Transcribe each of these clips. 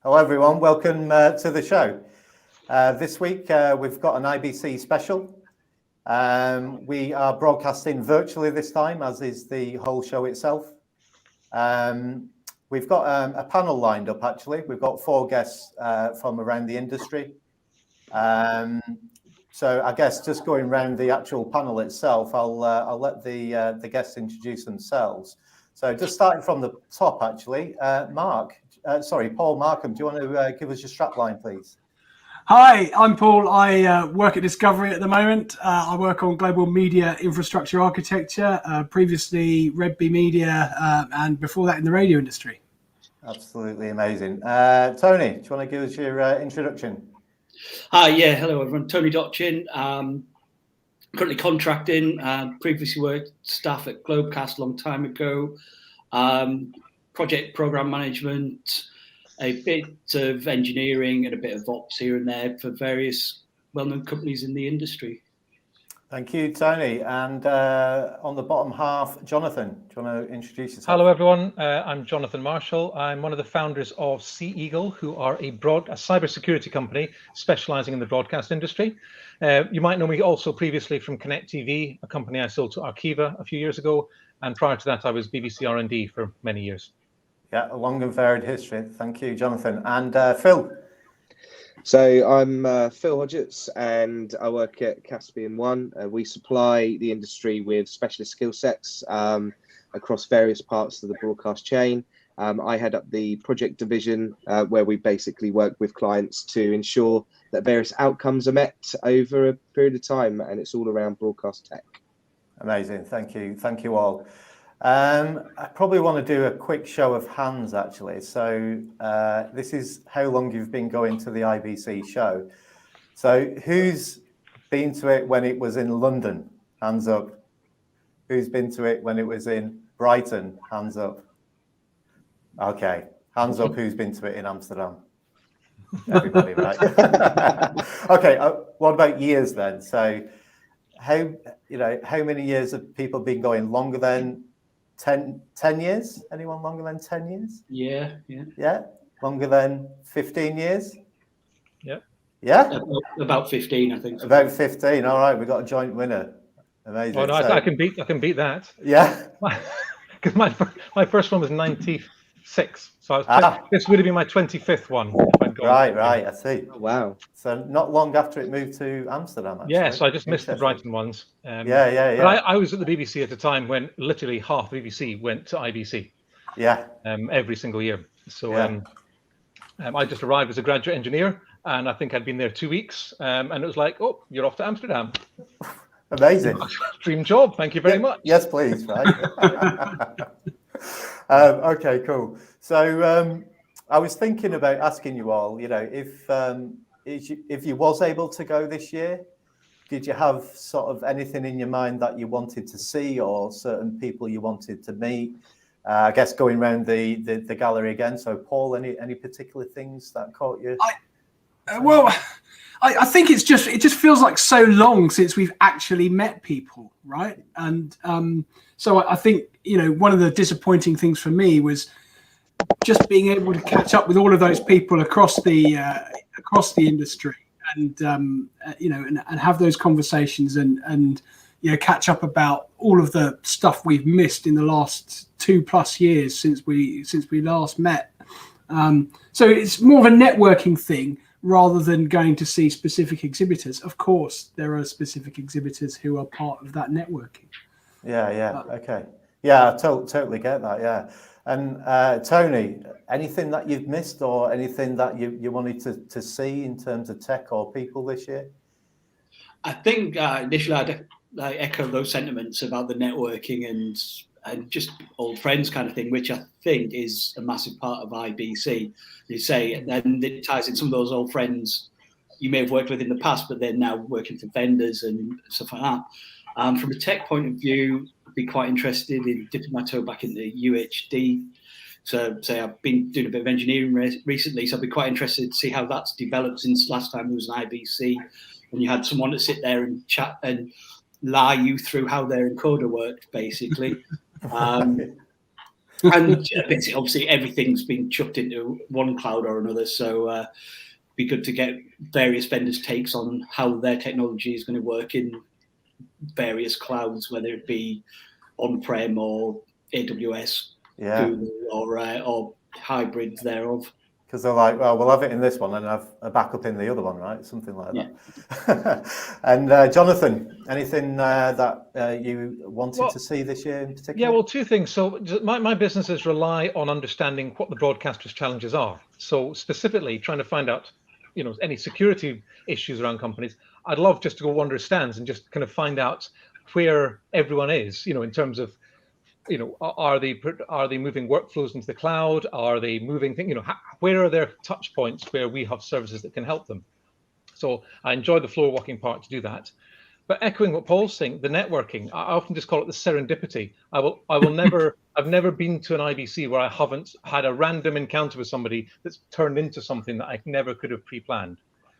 Hello, everyone. Welcome to the show. This week, we've got an IBC special. We are broadcasting virtually this time, as is the whole show itself. We've got a panel lined up, actually. We've got 4 guests from around the industry. So I guess just going around the actual panel itself, I'll let the guests introduce themselves. So just starting from the top, actually, Paul Markham, do you want to give us your strapline, please? Hi, I'm Paul. I work at Discovery at the moment. I work on global media infrastructure architecture, previously Red Bee Media, and before that in the radio industry. Absolutely amazing. Tony, do you want to give us your introduction? Hi, hello everyone. Tony Dotchin, currently contracting, previously worked staff at Globecast a long time ago, project program management, a bit of engineering and a bit of ops here and there for various well-known companies in the industry. Thank you, Tony. And on the bottom half, Jonathan, do you want to introduce yourself? Hello, everyone. I'm Jonathan Marshall. I'm one of the founders of Sea Eagle, who are a cybersecurity company specializing in the broadcast industry. You might know me also previously from Connect TV, a company I sold to Arqiva a few years ago. And prior to that, I was BBC R&D for many years. Yeah, a long and varied history. Thank you, Jonathan. And Phil. So I'm Phil Hodgetts, and I work at Caspian One. We supply the industry with specialist skill sets across various parts of the broadcast chain. I head up the project division where we basically work with clients to ensure that various outcomes are met over a period of time, and it's all around broadcast tech. Amazing. Thank you. Thank you all. I probably want to do a quick show of hands, actually. So this is how long you've been going to the IBC show. So who's been to it when it was in London? Hands up. Who's been to it when it was in Brighton? Hands up. Okay. Hands up who's been to it in Amsterdam? Everybody, right? Okay. What about years then? So how many years have people been going? Longer than 10 years? Anyone longer than 10 years? Yeah. Longer than 15 years? Yeah. About 15, I think. About 15. All right, we got a joint winner. Amazing. Oh, no, I can beat that. Yeah. Because my first one was 96, so this would have been my 25th one. Right. I see. Oh, wow. So not long after it moved to Amsterdam, actually. Yeah, so I just missed the Brighton ones. Yeah. But I was at the BBC at the time when literally half the BBC went to IBC. Yeah. Every single year. So yeah. I just arrived as a graduate engineer, and I think I'd been there 2 weeks, and it was like, oh, you're off to Amsterdam. Amazing. Dream job. Thank you very much. Yes, please. Right. Okay, cool. So I was thinking about asking you all, if you was able to go this year, did you have sort of anything in your mind that you wanted to see or certain people you wanted to meet? I guess going around the gallery again. So Paul, any particular things that caught you? I think it just feels like so long since we've actually met people, right? And so I think, one of the disappointing things for me was just being able to catch up with all of those people across the industry and and have those conversations and catch up about all of the stuff we've missed in the last 2+ years since we last met. So it's more of a networking thing rather than going to see specific exhibitors. Of course, there are specific exhibitors who are part of that networking. Yeah. Okay. Yeah, I totally get that. Yeah. And Tony, anything that you've missed or anything that you wanted to see in terms of tech or people this year? I think initially I'd echo those sentiments about the networking and just old friends kind of thing, which I think is a massive part of IBC. You say, and then it ties in some of those old friends you may have worked with in the past, but they're now working for vendors and stuff like that. From a tech point of view, I'd be quite interested in dipping my toe back into UHD. So I've been doing a bit of engineering recently, so I'd be quite interested to see how that's developed since last time there was an IBC, and you had someone to sit there and chat and lie you through how their encoder worked, basically. And basically, obviously, everything's been chucked into one cloud or another. So be good to get various vendors' takes on how their technology is going to work in various clouds, whether it be on-prem or AWS, Google, or hybrids thereof. Because they're like, well, we'll have it in this one and have a backup in the other one, right? Something like that. And Jonathan, anything that you wanted to see this year in particular? Yeah, well, two things. So my businesses rely on understanding what the broadcasters' challenges are. So specifically trying to find out, any security issues around companies. I'd love just to go wander stands and just kind of find out where everyone is, in terms of, are they moving workflows into the cloud? Are they moving things? Where are their touch points where we have services that can help them? So I enjoy the floor walking part to do that. But echoing what Paul's saying, the networking, I often just call it the serendipity. I've never been to an IBC where I haven't had a random encounter with somebody that's turned into something that I never could have pre-planned.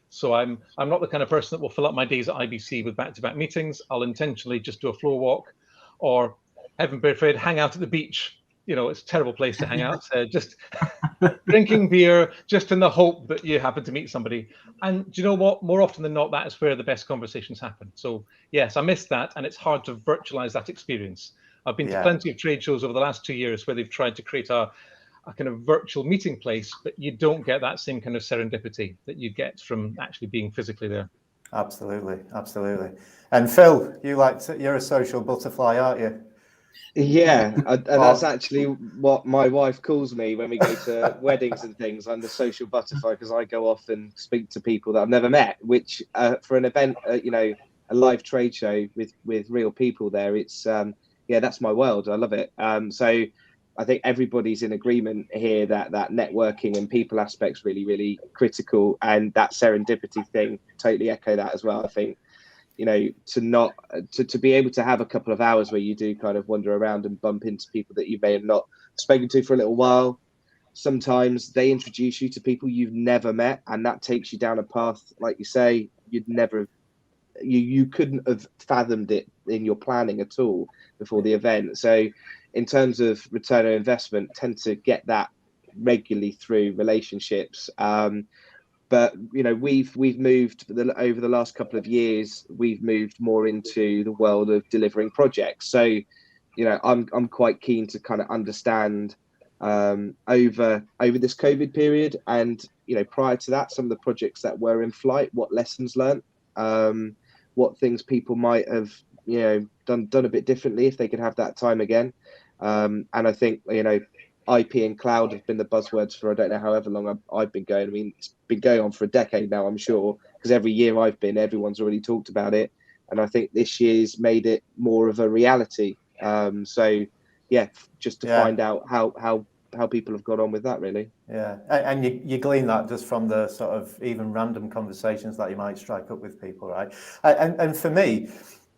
So I'm not the kind of person that will fill up my days at IBC with back-to-back meetings. I'll intentionally just do a floor walk, or heaven be afraid, hang out at the beach. It's a terrible place to hang out. Just drinking beer, just in the hope that you happen to meet somebody. And do you know what? More often than not, that is where the best conversations happen. So yes, I missed that, and it's hard to virtualize that experience. I've been to plenty of trade shows over the last 2 years where they've tried to create a kind of virtual meeting place, but you don't get that same kind of serendipity that you get from actually being physically there. Absolutely. And Phil, you're a social butterfly, aren't you? Yeah, and that's actually what my wife calls me when we go to weddings and things. I'm the social butterfly because I go off and speak to people that I've never met, which for an event, a live trade show with real people there, it's that's my world. I love it. So I think everybody's in agreement here that networking and people aspect's really, really critical, and that serendipity thing, totally echo that as well. I think, to be able to have a couple of hours where you do kind of wander around and bump into people that you may have not spoken to for a little while. Sometimes they introduce you to people you've never met, and that takes you down a path, like you say, you couldn't have fathomed it in your planning at all before the event. So in terms of return on investment, tend to get that regularly through relationships. But we've moved over the last couple of years. We've moved more into the world of delivering projects. So, I'm quite keen to kind of understand over this COVID period, and prior to that, some of the projects that were in flight, what lessons learned, what things people might have done a bit differently if they could have that time again. And I think IP and cloud have been the buzzwords for I don't know however long I've been going. I mean, it's been going on for a decade now, I'm sure, because every year I've been, everyone's already talked about it, and I think this year's made it more of a reality. So yeah, just to find out how people have got on with that, really. Yeah, and you glean that just from the sort of even random conversations that you might strike up with people, right? And for me,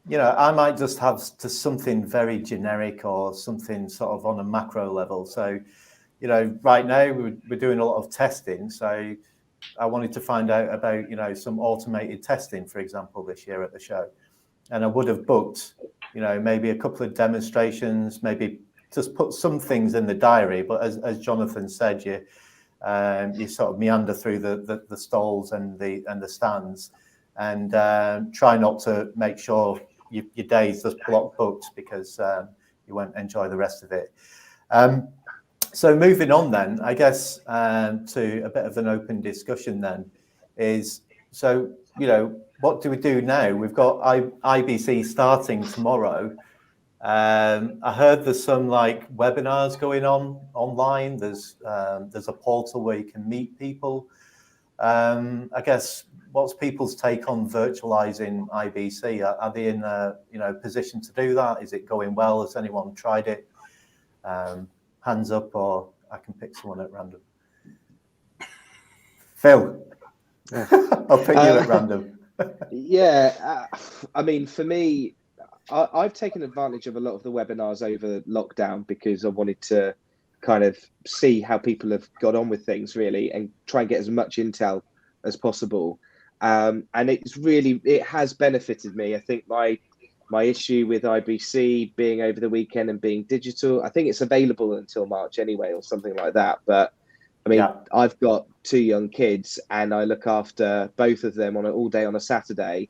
I might just have to something very generic or something sort of on a macro level. So, right now we're doing a lot of testing. So I wanted to find out about, some automated testing, for example, this year at the show. And I would have booked, maybe a couple of demonstrations, maybe just put some things in the diary. But as Jonathan said, you sort of meander through the stalls and the stands, and try not to make sure your days just block booked because you won't enjoy the rest of it. So moving on then, I guess, to a bit of an open discussion then is, so, what do we do now? We've got IBC starting tomorrow. I heard there's some webinars going on online. There's a portal where you can meet people. I guess, what's people's take on virtualizing IBC? Are they in a position to do that? Is it going well? Has anyone tried it? Hands up, or I can pick someone at random. Phil, I'll pick you at random. I mean, for me, I've taken advantage of a lot of the webinars over lockdown because I wanted to kind of see how people have got on with things, really, and try and get as much intel as possible. And it has benefited me. I think My issue with IBC being over the weekend and being digital, I think it's available until March anyway, or something like that. But I mean, I've got 2 young kids, and I look after both of them all day on a Saturday.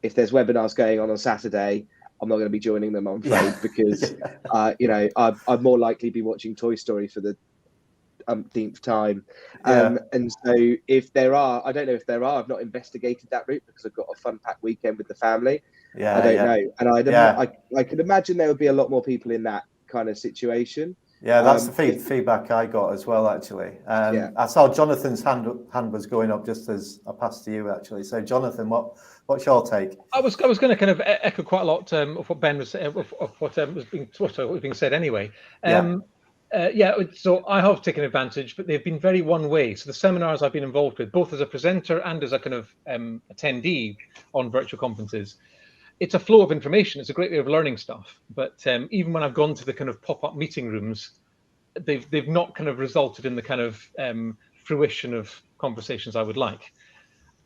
If there's webinars going on Saturday, I'm not going to be joining them, I'm afraid, because I'd more likely be watching Toy Story for the umpteenth time. And so if there are, I don't know if there are, I've not investigated that route because I've got a fun packed weekend with the family. I don't know. And I could imagine there would be a lot more people in that kind of situation. Yeah, that's the feedback I got as well, actually. I saw Jonathan's hand was going up just as I passed to you, actually. So, Jonathan, what's your take? I was going to kind of echo quite a lot of what Ben was saying, of what was being said anyway. So I have taken advantage, but they've been very one way. So the seminars I've been involved with, both as a presenter and as a kind of attendee on virtual conferences, it's a flow of information. It's a great way of learning stuff. But even when I've gone to the kind of pop-up meeting rooms, they've not kind of resulted in the kind of fruition of conversations I would like.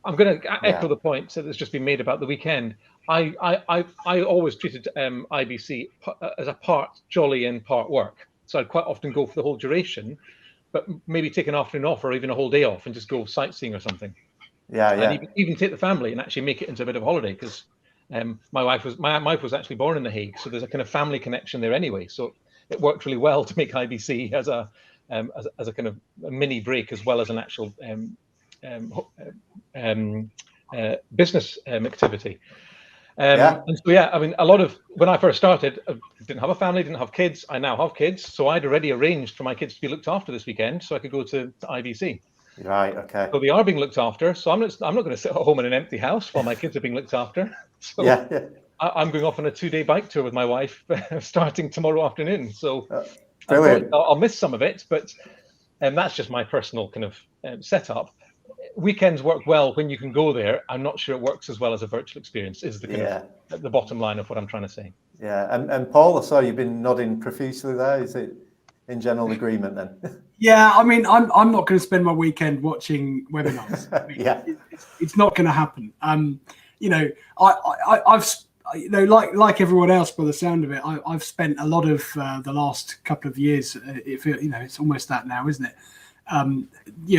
I'm going to echo the point that's just been made about the weekend. I always treated IBC as a part jolly and part work. So I'd quite often go for the whole duration, but maybe take an afternoon off or even a whole day off and just go sightseeing or something. And even take the family and actually make it into a bit of a holiday, because my wife was actually born in The Hague, so there's a kind of family connection there anyway. So it worked really well to make IBC as a kind of a mini break as well as an actual business activity. And so, I mean, a lot of when I first started, I didn't have a family, didn't have kids. I now have kids, so I'd already arranged for my kids to be looked after this weekend, so I could go to IBC. Right. Okay. So they are being looked after. So I'm not going to sit at home in an empty house while my kids are being looked after. So I'm going off on a 2-day bike tour with my wife, starting tomorrow afternoon. So I'll miss some of it, but that's just my personal kind of setup. Weekends work well when you can go there. I'm not sure it works as well as a virtual experience, is the kind of the bottom line of what I'm trying to say. Yeah. And Paul, I saw you've been nodding profusely there. Is it in general agreement then? Yeah, I mean, I'm not going to spend my weekend watching webinars. I mean, it's not going to happen. I've like everyone else, by the sound of it, I've spent a lot of the last couple of years. It's almost that now, isn't it?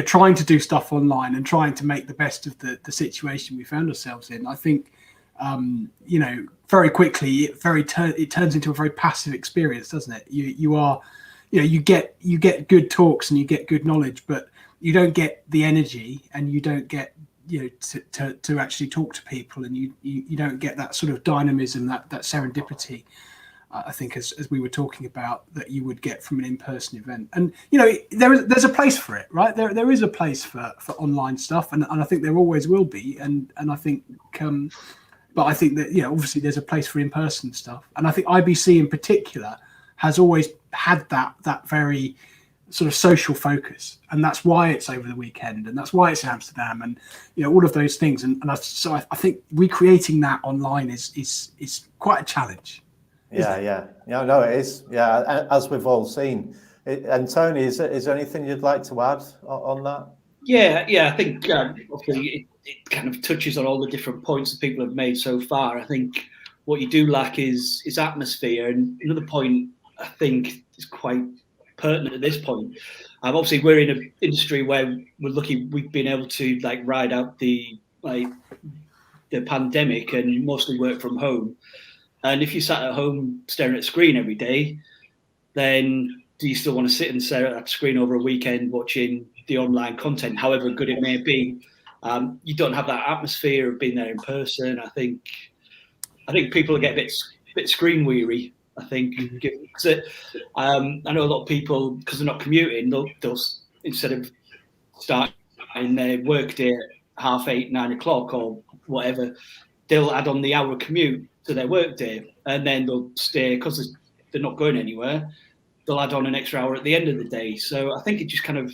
Trying to do stuff online and trying to make the best of the situation we found ourselves in. I think, very quickly, it turns into a very passive experience, doesn't it? You get good talks and you get good knowledge, but you don't get the energy and you don't get to actually talk to people, and you don't get that sort of dynamism, that serendipity. I think, as we were talking about, that you would get from an in-person event. And there's a place for it, right? There is a place for online stuff, and I think there always will be. And I think, but I think that obviously there's a place for in-person stuff. And I think IBC in particular has always had that very sort of social focus, and that's why it's over the weekend, and that's why it's in Amsterdam, and all of those things. I think recreating that online is quite a challenge. No, it is. Yeah, as we've all seen. And Tony, is there anything you'd like to add on that? Yeah. I think obviously it kind of touches on all the different points that people have made so far. I think what you do lack is atmosphere. And another point I think is quite pertinent at this point. Obviously, we're in an industry where we're lucky we've been able to ride out the pandemic and mostly work from home. And if you sat at home staring at a screen every day, then do you still want to sit and stare at that screen over a weekend watching the online content, however good it may be? You don't have that atmosphere of being there in person. I think people get a bit screen weary. I think I know a lot of people, because they're not commuting, they'll instead of starting their work day at 8:30, 9 o'clock or whatever, they'll add on the hour commute to their work day, and then they'll stay, because they're not going anywhere, they'll add on an extra hour at the end of the day. So I think it just kind of,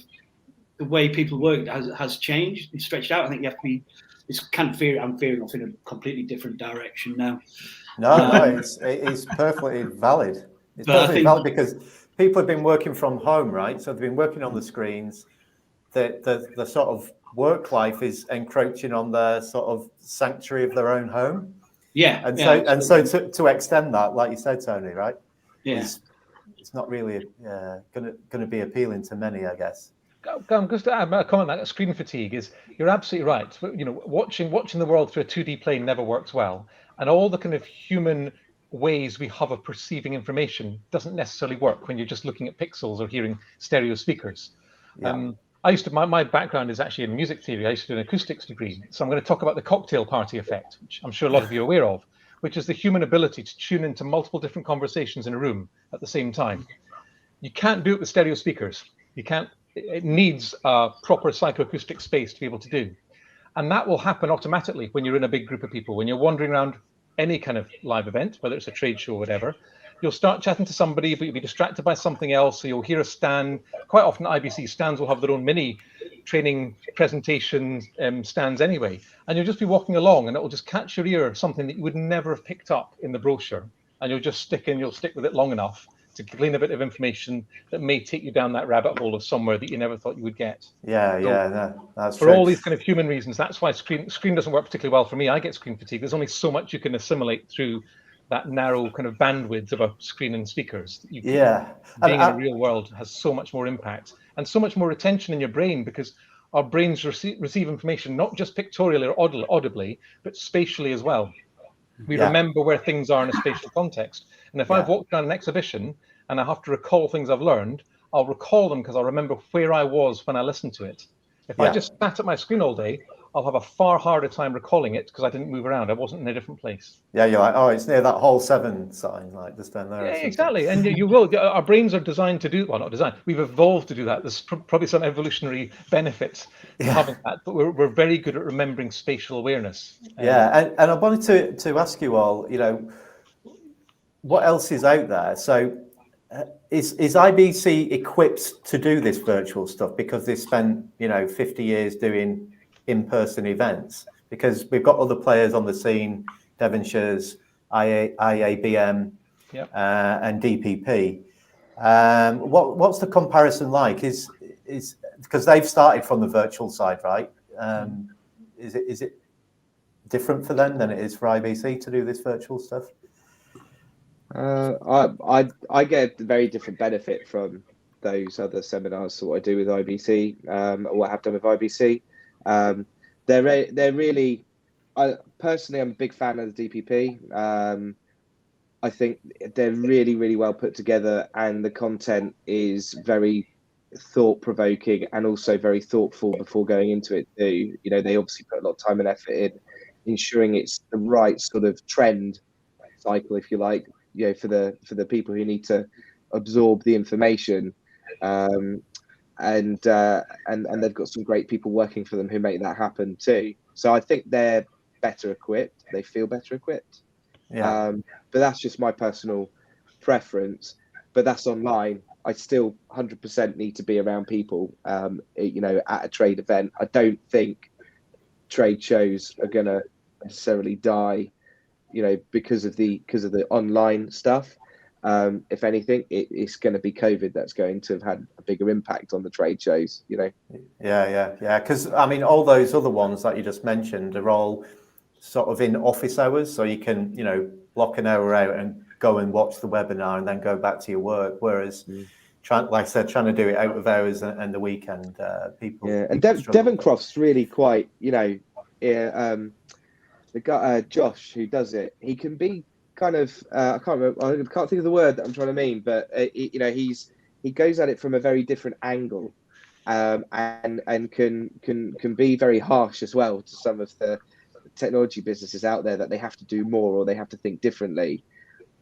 the way people work has changed and stretched out. I think you have to be, I'm veering off in a completely different direction now. No, it's perfectly valid. It's perfectly valid because people have been working from home, right? So they've been working on the screens. The sort of work life is encroaching on their sort of sanctuary of their own home. Yeah. And so to extend that, like you said, Tony, right? Yeah. It's not really going to be appealing to many, I guess. Just to add a comment on that, screen fatigue is, you're absolutely right. You know, watching the world through a 2D plane never works well, and all the kind of human ways we have of perceiving information doesn't necessarily work when you're just looking at pixels or hearing stereo speakers. Yeah. My background is actually in music theory. I used to do an acoustics degree, so I'm going to talk about the cocktail party effect, which I'm sure a lot of you are aware of, which is the human ability to tune into multiple different conversations in a room at the same time. You can't do it with stereo speakers. You can't. It needs a proper psychoacoustic space to be able to do. And that will happen automatically when you're in a big group of people. When you're wandering around any kind of live event, whether it's a trade show or whatever, you'll start chatting to somebody, but you'll be distracted by something else. So you'll hear a stand. Quite often IBC stands will have their own mini training presentation stands anyway. And you'll just be walking along and it will just catch your ear, something that you would never have picked up in the brochure. And you'll just stick with it long enough to glean a bit of information that may take you down that rabbit hole of somewhere that you never thought you would get. That's for true. all these kind of human reasons. That's why screen doesn't work particularly well for me. I get screen fatigue. There's only so much you can assimilate through that narrow kind of bandwidth of a screen and speakers. Being in the real world has so much more impact and so much more retention in your brain, because our brains receive information not just pictorially or audibly, but spatially as well. We remember where things are in a spatial context. And if I've walked around an exhibition and I have to recall things I've learned, I'll recall them because I'll remember where I was when I listened to it. If I just sat at my screen all day, I'll have a far harder time recalling it because I didn't move around. I wasn't in a different place. Yeah, you're like, oh, it's near that hole 7 sign, like just down there. Yeah, exactly. And you will. Our brains are designed to do, well, not designed. We've evolved to do that. There's probably some evolutionary benefits to having that, but we're very good at remembering spatial awareness. And I wanted to ask you all, you know, what else is out there? So is IBC equipped to do this virtual stuff because they spent, 50 years doing in-person events? Because we've got other players on the scene, Devonshire's, IABM, and DPP. What's the comparison like? Is because they've started from the virtual side, right? Is it different for them than it is for IBC to do this virtual stuff? I get a very different benefit from those other seminars to what I do with IBC, or what I have done with IBC. They're really, personally, I'm a big fan of the DPP. I think they're really, really well put together, and the content is very thought-provoking and also very thoughtful before going into it too. You know, they obviously put a lot of time and effort in ensuring it's the right sort of trend cycle, if you like, for the people who need to absorb the information. And they've got some great people working for them who make that happen too. So I think they're better equipped. They feel better equipped. But that's just my personal preference. But that's online. I still 100% need to be around people, at a trade event. I don't think trade shows are going to necessarily die, because of the online stuff. If anything, it's going to be COVID that's going to have had a bigger impact on the trade shows, Yeah. Because I mean, all those other ones that you just mentioned are all sort of in office hours, so you can, block an hour out and go and watch the webinar and then go back to your work. Whereas, trying to do it out of hours and the weekend, people. Yeah, and Devoncroft's really quite, the guy Josh who does it, he can be kind of I can't think of the word that I'm trying to mean, but he goes at it from a very different angle, and can be very harsh as well to some of the technology businesses out there that they have to do more or they have to think differently.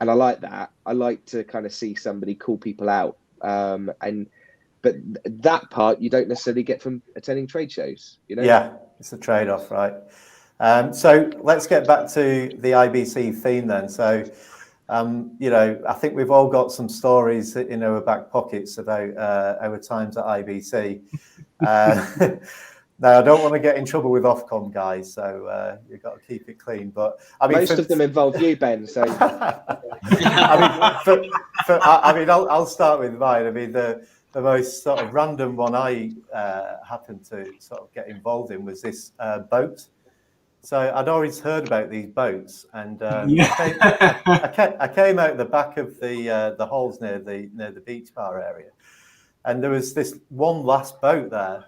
And I like that. I like to kind of see somebody call people out, but that part you don't necessarily get from attending trade shows. Yeah, it's a trade-off, right? So let's get back to the IBC theme then. So, I think we've all got some stories in our back pockets about our times at IBC. Now, I don't want to get in trouble with Ofcom, guys, so you've got to keep it clean. But I mean, most of them involve you, Ben. So, I'll start with mine. I mean, the most sort of random one I happened to sort of get involved in was this boat. So I'd always heard about these boats, and Yeah. I came out the back of the halls near the beach bar area, and there was this one last boat there,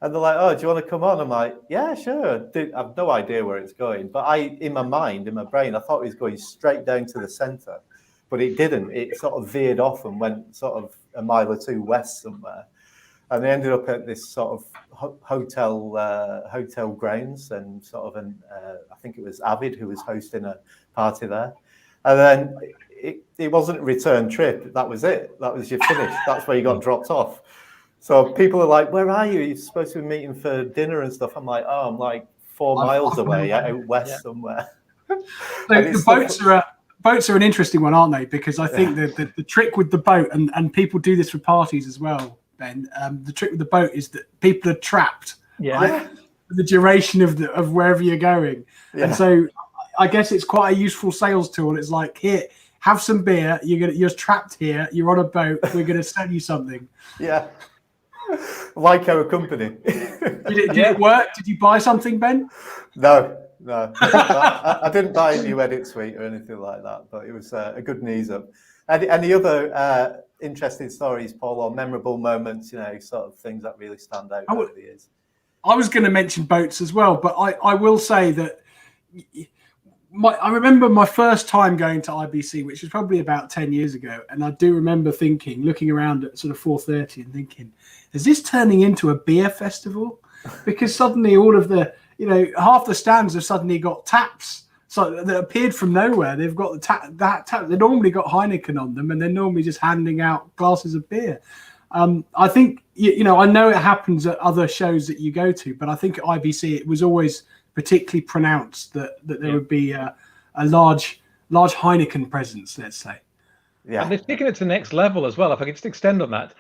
and they're like, "Oh, do you want to come on?" I'm like, "Yeah, sure." I've no idea where it's going, but in my brain, I thought it was going straight down to the centre, but it didn't. It sort of veered off and went sort of a mile or two west somewhere. And they ended up at this sort of hotel grounds, and sort of I think it was Avid who was hosting a party there. And then it wasn't a return trip. That was it. That was your finish. That's where you got dropped off. So people are like, "Where are you? You're supposed to be meeting for dinner and stuff." I'm like, "Oh, I'm like 4 miles away, out west somewhere." So the boats are an interesting one, aren't they? Because I think the trick with the boat, and people do this for parties as well, Ben. The trick with the boat is that people are trapped, right? For the duration of wherever you're going. Yeah. And so I guess it's quite a useful sales tool. It's like, here, have some beer. You're trapped here. You're on a boat. We're going to sell you something. Yeah. Like our company. Did it work? Did you buy something, Ben? No. I didn't buy a new edit suite or anything like that, but it was a good knees up. Any other interesting stories, Paul, or memorable moments, sort of things that really stand out over the years? I was going to mention boats as well, but I will say that I remember my first time going to IBC, which was probably about 10 years ago, and I do remember looking around at sort of 4:30 and thinking, is this turning into a beer festival? Because suddenly all of the, half the stands have suddenly got taps. So that appeared from nowhere. They've got that tap. They normally got Heineken on them, and they're normally just handing out glasses of beer. I think, I know it happens at other shows that you go to, but I think at IBC it was always particularly pronounced that there would be a large Heineken presence, let's say. Yeah. And they've taken it to the next level as well. If I could just extend on that.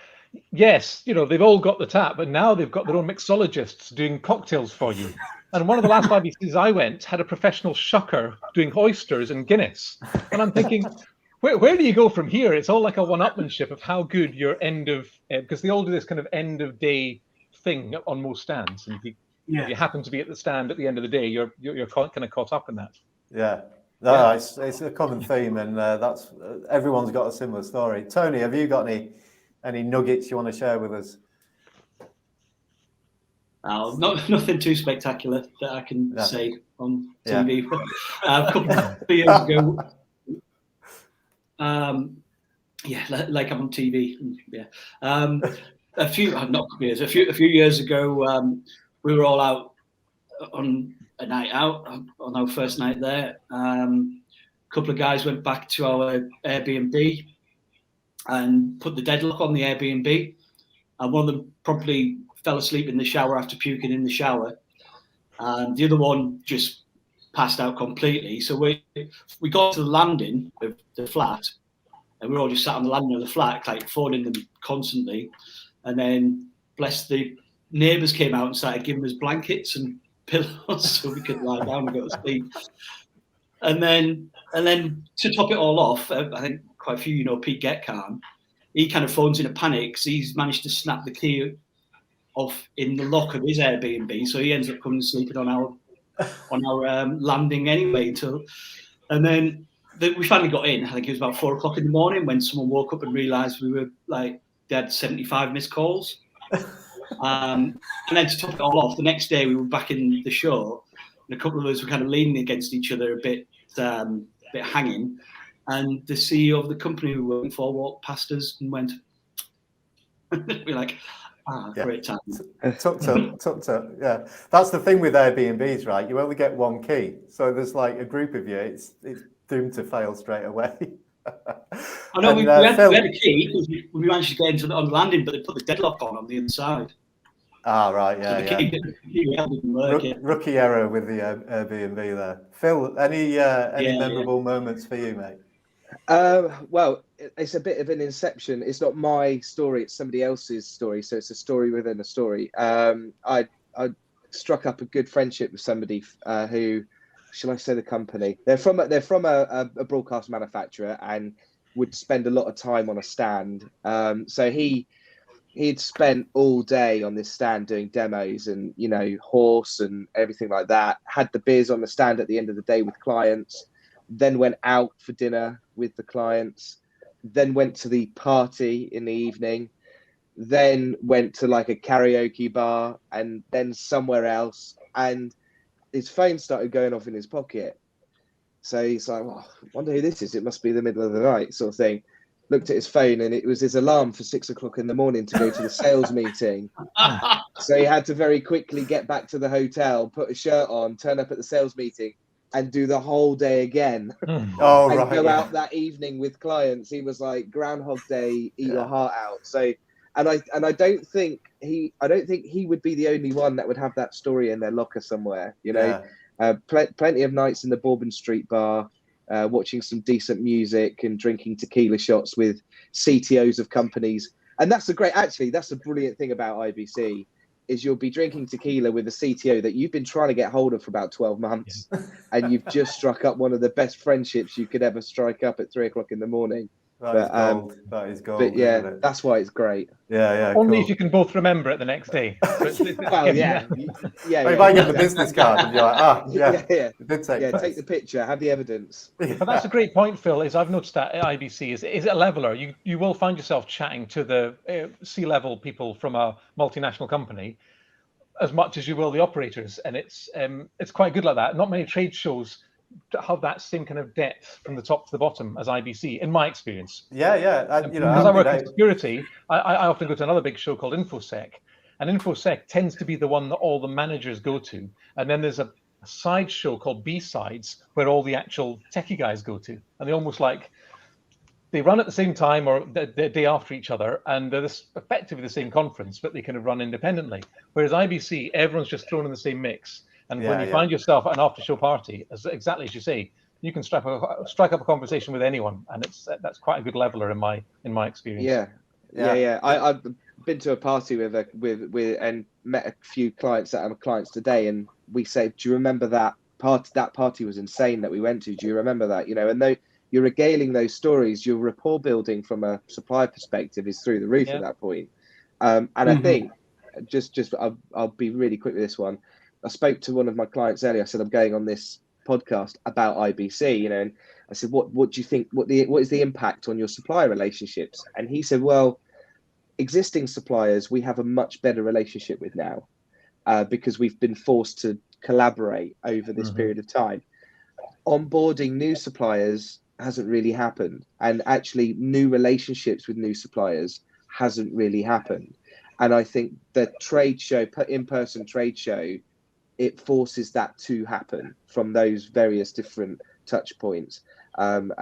Yes, they've all got the tap, but now they've got their own mixologists doing cocktails for you. And one of the last IBCs I went had a professional shucker doing oysters and Guinness. And I'm thinking, where do you go from here? It's all like a one-upmanship of how good your because they all do this kind of end of day thing on most stands. And if you happen to be at the stand at the end of the day, you're kind of caught up in that. Yeah. No, it's a common theme, and that's everyone's got a similar story. Tony, have you got any nuggets you want to share with us? Nothing too spectacular that I can say on TV. A couple of years ago, like I'm on TV. A few years ago, we were all out on a night out on our first night there. A couple of guys went back to our Airbnb and put the deadlock on the Airbnb, and one of them probably fell asleep in the shower after puking in the shower, and the other one just passed out completely. So we got to the landing of the flat, and we were all just sat on the landing of the flat, like phoning them constantly, and then bless the neighbours came out and started giving us blankets and pillows so we could lie down and go to sleep. And then to top it all off, I think quite a few Pete Getcarn, he kind of phones in a panic because he's managed to snap the key off in the lock of his Airbnb, so he ends up coming and sleeping on our landing anyway. And then we finally got in. I think it was about 4:00 in the morning when someone woke up and realised we were they had 75 missed calls. And then to top it all off, the next day we were back in the show, and a couple of us were kind of leaning against each other a bit hanging. And the CEO of the company we were working for walked past us and went, we're like, great time. Tucked up. Yeah. That's the thing with Airbnbs, right? You only get one key. So there's like a group of you, it's doomed to fail straight away. I know, we had a key because we managed to get on the landing, but they put the deadlock on the inside. Ah, right, so the key didn't work. Rookie error with the Airbnb there. Phil, any memorable moments for you, mate? Well, it's a bit of an inception. It's not my story; it's somebody else's story. So it's a story within a story. I struck up a good friendship with somebody who, shall I say the company? They're from a broadcast manufacturer and would spend a lot of time on a stand. So he he'd spent all day on this stand doing demos and, you know, horse and everything like that, had the beers on the stand at the end of the day with clients, then went out for dinner with the clients, then went to the party in the evening, then went to like a karaoke bar and then somewhere else. And his phone started going off in his pocket. So he's like, well, I wonder who this is. It must be the middle of the night sort of thing. Looked at his phone and it was his alarm for 6 o'clock in the morning to go to the sales meeting. So he had to very quickly get back to the hotel, put a shirt on, turn up at the sales meeting and do the whole day again. Oh, and right. go out that evening with clients. He was like Groundhog Day, eat your heart out. So, and I don't think he would be the only one that would have that story in their locker somewhere, you know. Plenty of nights in the Bourbon Street bar, watching some decent music and drinking tequila shots with CTOs of companies. And that's a brilliant thing about IBC, is you'll be drinking tequila with a CTO that you've been trying to get hold of for about 12 months. And you've just struck up one of the best friendships you could ever strike up at 3 o'clock in the morning. That is gold. But yeah, that's why it's great. Yeah. Only cool. if you can both remember it the next day. Well, yeah. If I get the business card and you're like, it did take place. Take the picture, have the evidence. But that's a great point, Phil. Is I've noticed that at IBC is it a leveler. You will find yourself chatting to the C-level people from a multinational company as much as you will the operators, and it's quite good like that. Not many trade shows have that same kind of depth from the top to the bottom as IBC, in my experience. Because I work in security, I often go to another big show called InfoSec, and InfoSec tends to be the one that all the managers go to, and then there's a side show called B-Sides where all the actual techie guys go to, and they run at the same time or the day after each other, and they're effectively the same conference, but they kind of run independently. Whereas IBC, everyone's just thrown in the same mix. And when you find yourself at an after-show party, exactly as you say, you can strike up a conversation with anyone, and that's quite a good leveler in my experience. Yeah. I've been to a party with and met a few clients that are clients today, and we said, "Do you remember that party? That party was insane that we went to. Do you remember that?" You know, and though you're regaling those stories, your rapport building from a supplier perspective is through the roof at that point. And I think I'll be really quick with this one. I spoke to one of my clients earlier. I said, I'm going on this podcast about IBC, you know, and I said, what do you think, what is the impact on your supplier relationships? And he said, well, existing suppliers, we have a much better relationship with now because we've been forced to collaborate over this period of time. Onboarding new suppliers hasn't really happened. And actually new relationships with new suppliers hasn't really happened. And I think the trade show, in-person trade show, it forces that to happen from those various different touch points. And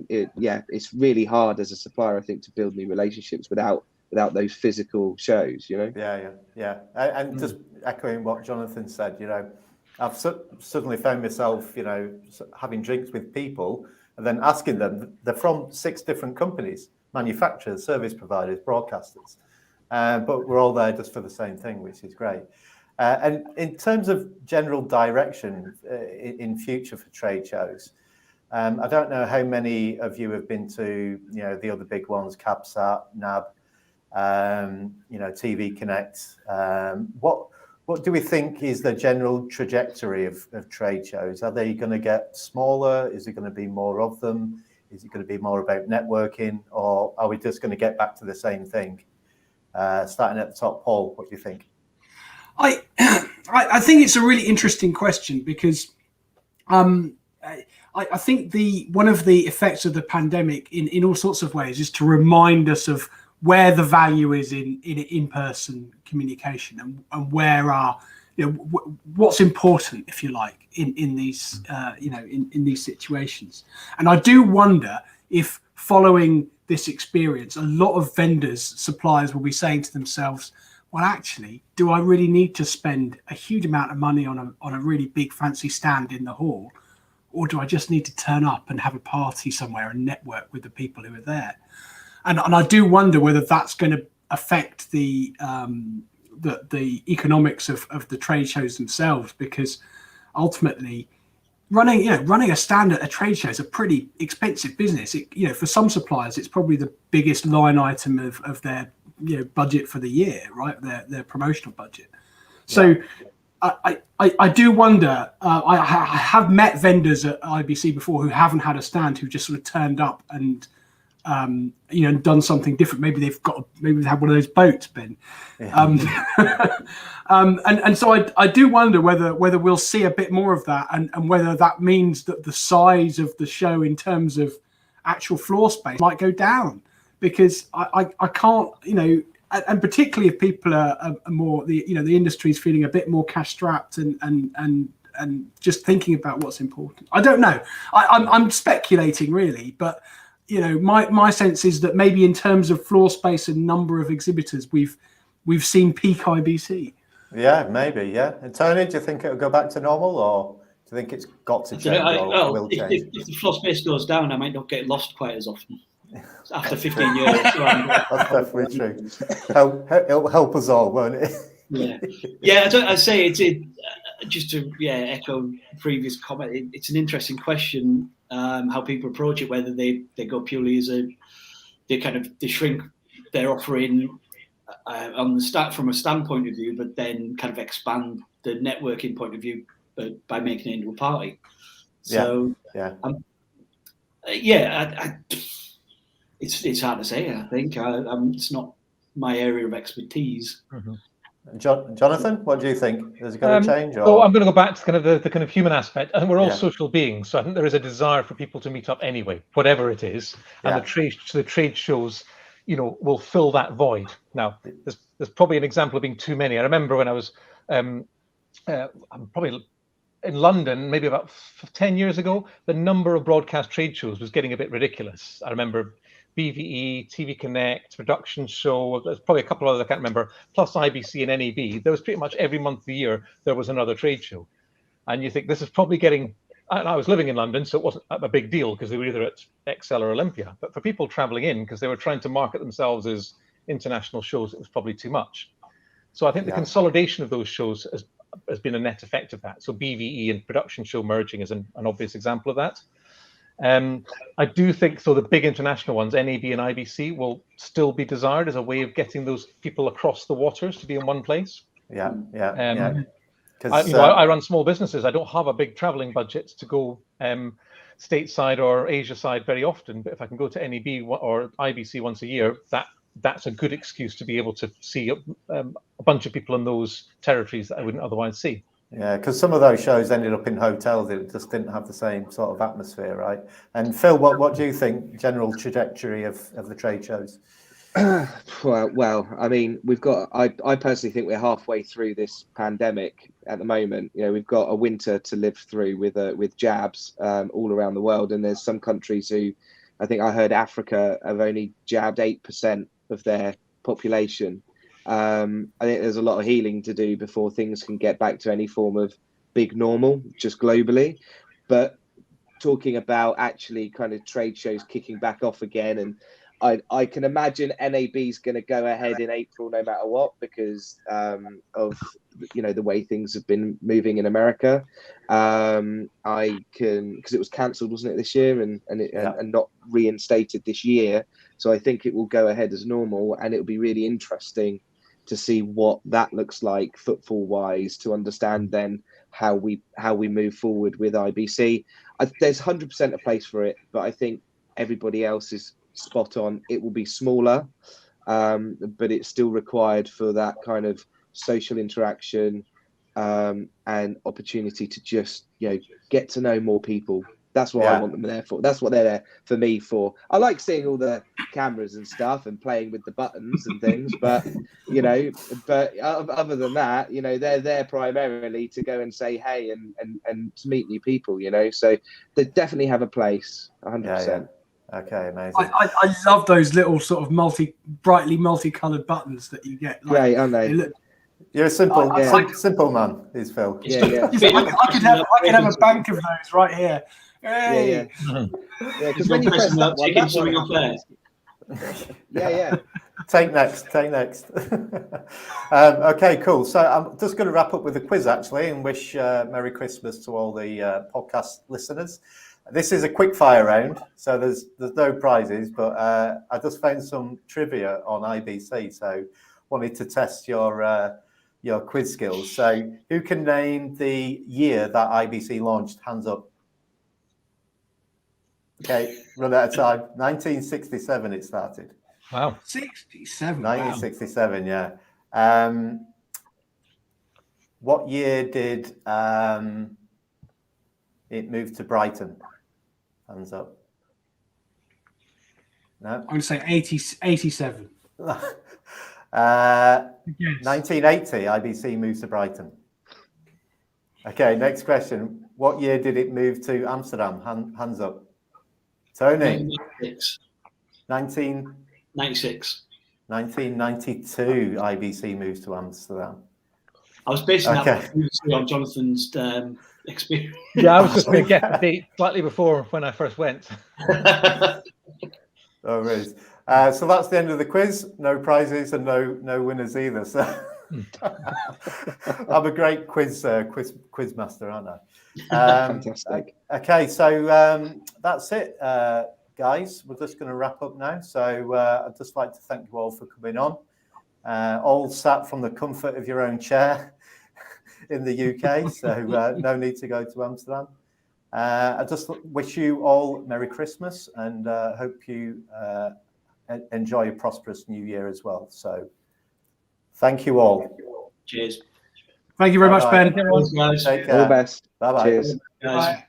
it's really hard as a supplier, I think, to build new relationships without those physical shows, you know? Yeah. And just echoing what Jonathan said, you know, I've suddenly found myself, you know, having drinks with people and then asking them, they're from 6 different companies, manufacturers, service providers, broadcasters, but we're all there just for the same thing, which is great. And in terms of general direction in future for trade shows, I don't know how many of you have been to, you know, the other big ones, CABSAT, NAB, you know, TV Connect. What do we think is the general trajectory of trade shows? Are they going to get smaller? Is it going to be more of them? Is it going to be more about networking? Or are we just going to get back to the same thing? Starting at the top, Paul, what do you think? I think it's a really interesting question because I think one of the effects of the pandemic in all sorts of ways is to remind us of where the value is in-person communication and where what's important, if you like, in these in these situations. And I do wonder if following this experience, a lot of vendors, suppliers will be saying to themselves, well, actually, do I really need to spend a huge amount of money on a really big fancy stand in the hall? Or do I just need to turn up and have a party somewhere and network with the people who are there? And I do wonder whether that's going to affect the economics of the trade shows themselves, because ultimately running a stand at a trade show is a pretty expensive business. For some suppliers, it's probably the biggest line item of their budget for the year, right? Their promotional budget. So I do wonder. I have met vendors at IBC before who haven't had a stand, who just sort of turned up and done something different. Maybe they've had one of those boats, Ben. Yeah. And so I do wonder whether we'll see a bit more of that, and whether that means that the size of the show in terms of actual floor space might go down, because I can't, and particularly if people are more, the industry's feeling a bit more cash strapped and just thinking about what's important. I don't know. I'm speculating really, but my sense is that maybe in terms of floor space and number of exhibitors, we've seen peak IBC. Yeah, maybe. Yeah. And Tony, do you think it'll go back to normal, or do you think it's got to change or will change? If the floor space goes down, I might not get lost quite as often after 15 years. That's definitely true. It'll help us all, won't it? Yeah. I say just to echo previous comment. It's an interesting question, how people approach it. Whether they go purely as they shrink their offering from a standpoint of view, but then kind of expand the networking point of view by making it into a party. So it's hard to say. I think it's not my area of expertise. Mm-hmm. Jonathan, what do you think? Is it going to change? So I'm going to go back to kind of the kind of human aspect. I think we're all social beings, so I think there is a desire for people to meet up anyway, whatever it is, and the trade shows, will fill that void. Now, there's probably an example of being too many. I remember when I was I'm probably in London, maybe about 10 years ago, the number of broadcast trade shows was getting a bit ridiculous. I remember BVE, TV Connect, Production Show, there's probably a couple others I can't remember, plus IBC and NEB. There was pretty much every month of the year, there was another trade show. And you think this is probably getting, and I was living in London, so it wasn't a big deal because they were either at Excel or Olympia. But for people traveling in, because they were trying to market themselves as international shows, it was probably too much. So I think the consolidation of those shows has been a net effect of that. So BVE and Production Show merging is an obvious example of that. I do think the big international ones, NAB and IBC, will still be desired as a way of getting those people across the waters to be in one place. I run small businesses. I don't have a big traveling budget to go stateside or Asia side very often, but if I can go to NEB or IBC once a year, that's a good excuse to be able to see a bunch of people in those territories that I wouldn't otherwise see. Yeah, because some of those shows ended up in hotels that just didn't have the same sort of atmosphere, right? And Phil, what do you think, general trajectory of the trade shows? Well, I mean, I personally think we're halfway through this pandemic at the moment. We've got a winter to live through with jabs all around the world. And there's some countries who, I think I heard Africa have only jabbed 8% of their population. I think there's a lot of healing to do before things can get back to any form of big normal, just globally. But talking about actually kind of trade shows kicking back off again, and I can imagine NAB's going to go ahead in April no matter what, because of the way things have been moving in America. Because it was cancelled, wasn't it, this year, and not reinstated this year. So I think it will go ahead as normal, and it'll be really interesting to see what that looks like footfall wise, to understand then how we move forward with IBC. There's 100% a place for it, but I think everybody else is spot on. It will be smaller, but it's still required for that kind of social interaction and opportunity to just get to know more people. That's what I want them there for. That's what they're there for me for. I like seeing all the cameras and stuff and playing with the buttons and things, but other than that, they're there primarily to go and say hey and to meet new people. So they definitely have a place. 100%. Okay, amazing. I love those little sort of brightly multicolored buttons that you get. Great, aren't they? You're a simple man, is Phil. I could have a bank of those right here. Hey. Because when you press that one, Take next. Okay, cool. So I'm just going to wrap up with a quiz actually, and wish Merry Christmas to all the podcast listeners. This is a quick fire round, so there's no prizes, but I just found some trivia on IBC, so wanted to test your quiz skills. So who can name the year that IBC launched? Hands up. Okay, run out of time. 1967 it started. Wow. 67. 1967, yeah. What year did it move to Brighton? Hands up. No? I'm going to say 87. 1980, IBC moves to Brighton. Okay, next question. What year did it move to Amsterdam? Hands up. Tony. 96. 1992, IBC moves to Amsterdam. I was basing that on Jonathan's experience. Yeah, I was just going to get the date slightly before when I first went. No worries. So that's the end of the quiz. No prizes and no winners either. So I'm a great quiz master, aren't I? Fantastic. Okay, so that's it, guys. We're just going to wrap up now. So I'd just like to thank you all for coming on. All sat from the comfort of your own chair in the UK, so no need to go to Amsterdam. I just wish you all Merry Christmas and hope you enjoy a prosperous new year as well. So thank you all. Cheers. Thank you very much, Bye-bye. Ben. Thanks, guys. Take care. All the best. Bye-bye. Cheers. Guys. Bye.